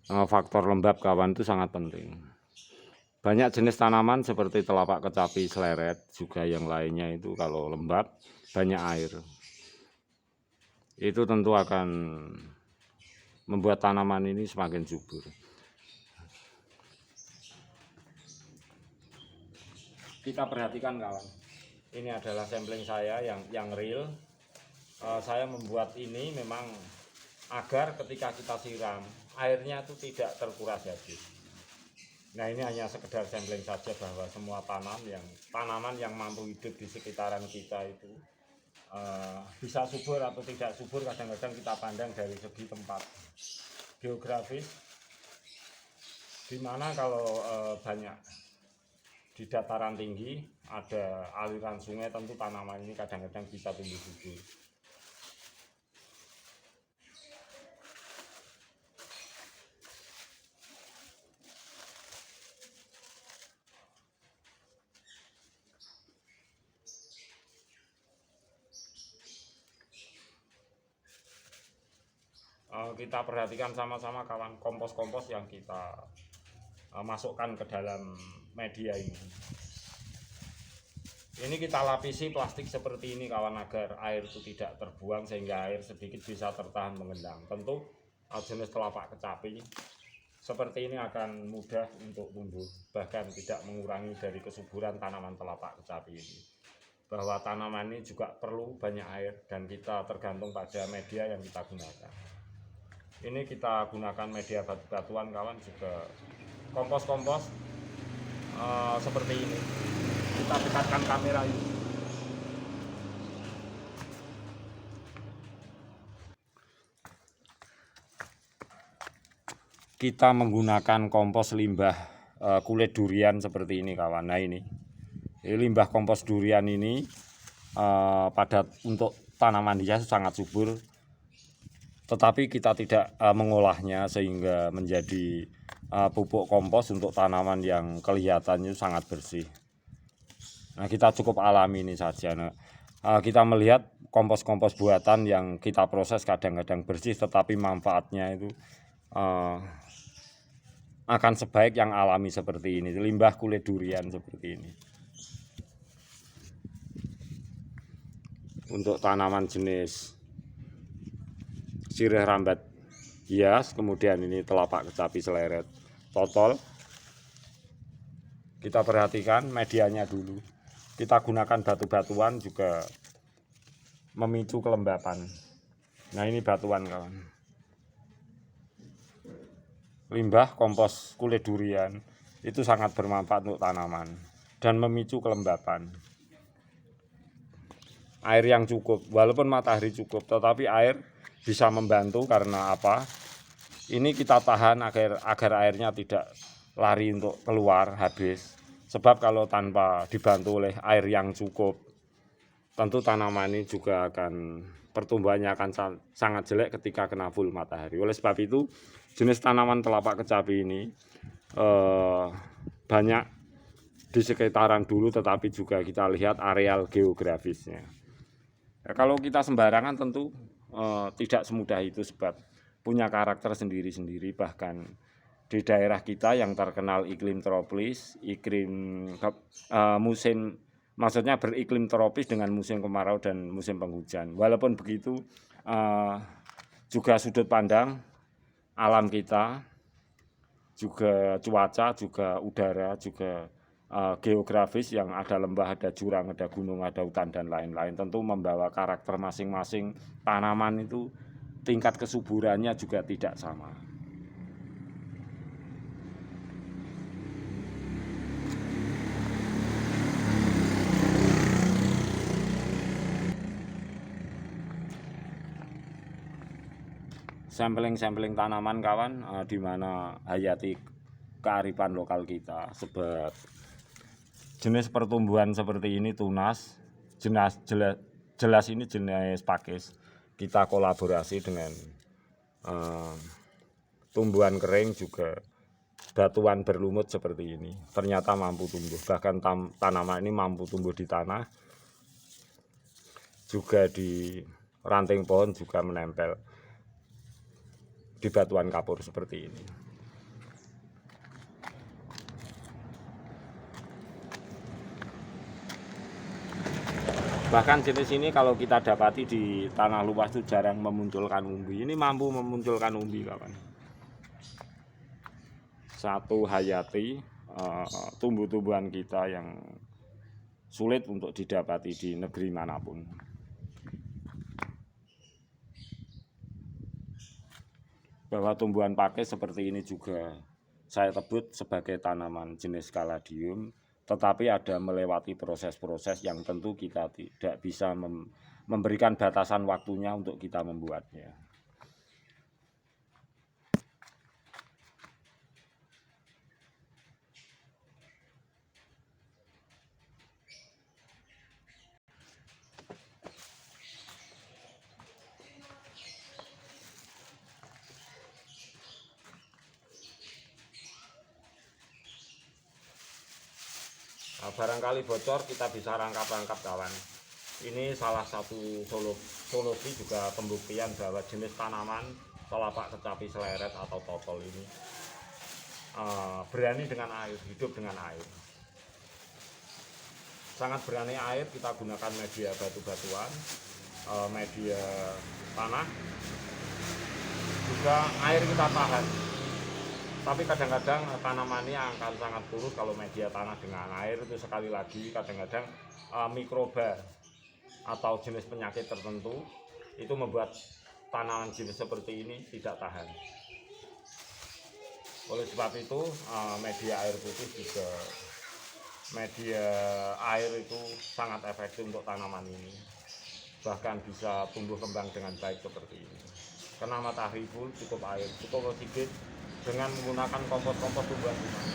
faktor lembab kawan itu sangat penting. Banyak jenis tanaman seperti telapak kecapi, seleret, juga yang lainnya itu kalau lembab, banyak air, itu tentu akan membuat tanaman ini semakin subur. Kita perhatikan kawan, ini adalah sampling saya yang real. Saya membuat ini memang agar ketika kita siram, airnya itu tidak terkuras habis. Nah, ini hanya sekedar sampling saja bahwa semua tanaman yang mampu hidup di sekitaran kita itu bisa subur atau tidak subur kadang-kadang kita pandang dari segi tempat geografis, dimana kalau banyak di dataran tinggi ada aliran sungai, tentu tanaman ini kadang-kadang bisa tumbuh subur. Kita perhatikan sama-sama kawan, kompos-kompos yang kita masukkan ke dalam media ini. Ini kita lapisi plastik seperti ini kawan, agar air itu tidak terbuang sehingga air sedikit bisa tertahan mengendang. Tentu jenis telapak kecapi seperti ini akan mudah untuk tumbuh, bahkan tidak mengurangi dari kesuburan tanaman telapak kecapi ini. Bahwa tanaman ini juga perlu banyak air dan kita tergantung pada media yang kita gunakan. Ini kita gunakan media batu-batuan kawan, juga kompos-kompos seperti ini. Kita dekatkan kamera ini. Kita menggunakan kompos limbah kulit durian seperti ini kawan. Nah, ini limbah kompos durian ini untuk tanaman hias sangat subur, tetapi kita tidak mengolahnya sehingga menjadi pupuk kompos untuk tanaman yang kelihatannya sangat bersih. Nah, kita cukup alami ini saja. Nah, kita melihat kompos-kompos buatan yang kita proses kadang-kadang bersih, tetapi manfaatnya itu akan sebaik yang alami seperti ini, limbah kulit durian seperti ini. Untuk tanaman jenis sirih rambat hias, kemudian ini telapak kecapi, seleret, totol. Kita perhatikan medianya dulu. Kita gunakan batu-batuan juga memicu kelembapan. Nah, ini batuan kawan. Limbah kompos kulit durian itu sangat bermanfaat untuk tanaman dan memicu kelembapan. Air yang cukup, walaupun matahari cukup, tetapi air bisa membantu. Karena apa? Ini kita tahan agar airnya tidak lari untuk keluar habis. Sebab kalau tanpa dibantu oleh air yang cukup, tentu tanaman ini juga pertumbuhannya akan sangat jelek ketika kena full matahari. Oleh sebab itu, jenis tanaman telapak kecapi ini banyak di sekitaran dulu, tetapi juga kita lihat areal geografisnya. Nah, kalau kita sembarangan tentu tidak semudah itu, sebab punya karakter sendiri-sendiri. Bahkan di daerah kita yang terkenal iklim tropis, maksudnya beriklim tropis dengan musim kemarau dan musim penghujan. Walaupun begitu, juga sudut pandang alam kita, juga cuaca, juga udara, juga geografis yang ada lembah, ada jurang, ada gunung, ada hutan, dan lain-lain, tentu membawa karakter masing-masing. Tanaman itu tingkat kesuburannya juga tidak sama. Sampling tanaman kawan, di mana hayati kearifan lokal kita. Sebab jenis pertumbuhan seperti ini tunas, jelas ini jenis pakis. Kita kolaborasi dengan tumbuhan kering, juga batuan berlumut seperti ini. Ternyata mampu tumbuh, bahkan tanaman ini mampu tumbuh di tanah, juga di ranting pohon, juga menempel di batuan kapur seperti ini. Bahkan jenis ini kalau kita dapati di tanah luas itu jarang memunculkan umbi. Ini mampu memunculkan umbi, kawan. Satu hayati tumbuh-tumbuhan kita yang sulit untuk didapati di negeri manapun. Bahwa tumbuhan pakis seperti ini juga saya sebut sebagai tanaman jenis kaladium, tetapi ada melewati proses-proses yang tentu kita tidak bisa memberikan batasan waktunya untuk kita membuatnya. Nah, barangkali bocor kita bisa rangkap-rangkap, kawan. Ini salah satu solusi juga pembuktian bahwa jenis tanaman telapak kecapi seleret atau totol ini berani dengan air, hidup dengan air. Sangat berani air, kita gunakan media batu-batuan, media tanah, juga air kita tahan. Tapi kadang-kadang tanaman ini akan sangat kurus kalau media tanah dengan air. Itu sekali lagi kadang-kadang mikroba atau jenis penyakit tertentu itu membuat tanaman jenis seperti ini tidak tahan. Oleh sebab itu media air putih juga, media air itu sangat efektif untuk tanaman ini, bahkan bisa tumbuh kembang dengan baik seperti ini. Kena matahari full, cukup air, cukup oksigen, dengan menggunakan kompos-kompos tumbuhan rumah.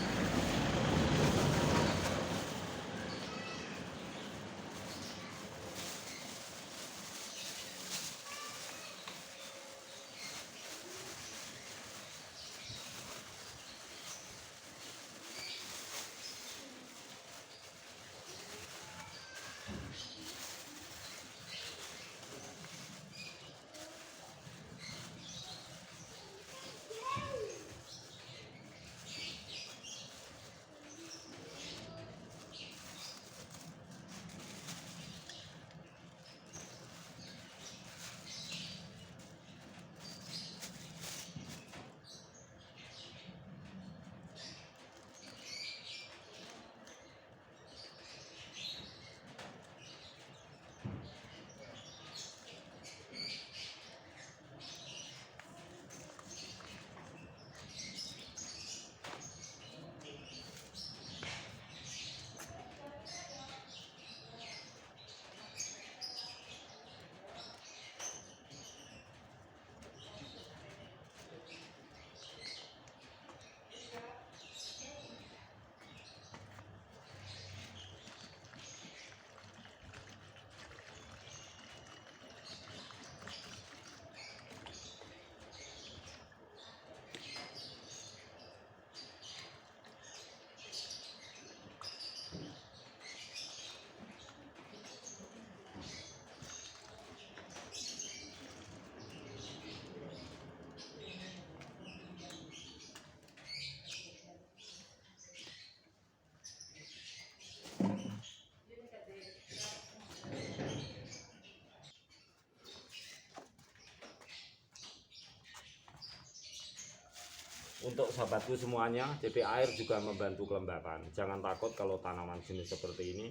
Untuk sahabatku semuanya, CP Air juga membantu kelembapan. Jangan takut kalau tanaman jenis seperti ini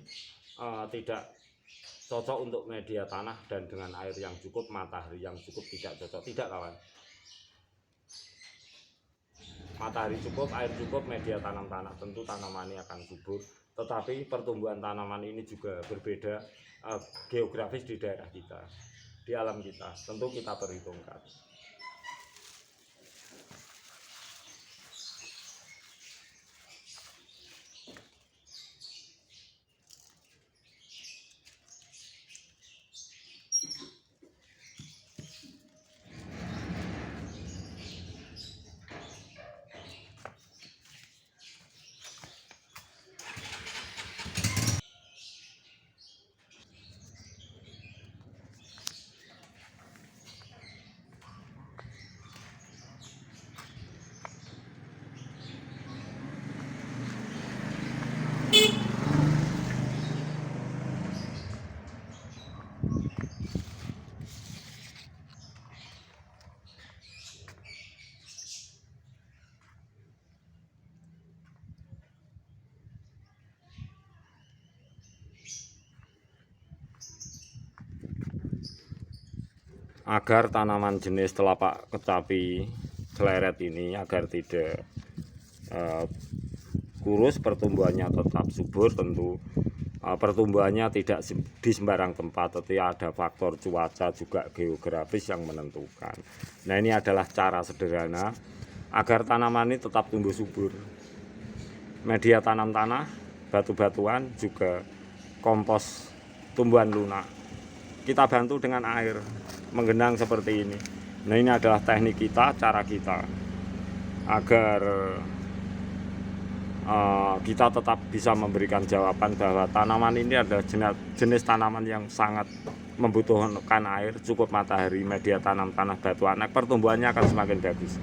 tidak cocok untuk media tanah dan dengan air yang cukup, matahari yang cukup tidak cocok. Tidak, kawan. Matahari cukup, air cukup, media tanam tentu tanaman ini akan subur. Tetapi pertumbuhan tanaman ini juga berbeda geografis di daerah kita, di alam kita. Tentu kita perhitungkan. agar tanaman jenis telapak kecapi celeret ini agar tidak kurus, pertumbuhannya tetap subur. Tentu pertumbuhannya tidak di sembarang tempat, tetapi ada faktor cuaca juga geografis yang menentukan. Nah, ini adalah cara sederhana agar tanaman ini tetap tumbuh subur. Media tanam tanah, batu-batuan, juga kompos tumbuhan lunak. Kita bantu dengan air menggenang seperti ini. Nah, ini adalah teknik kita, cara kita agar kita tetap bisa memberikan jawaban bahwa tanaman ini adalah jenis tanaman yang sangat membutuhkan air, cukup matahari, media tanam tanah, batu anak, pertumbuhannya akan semakin bagus.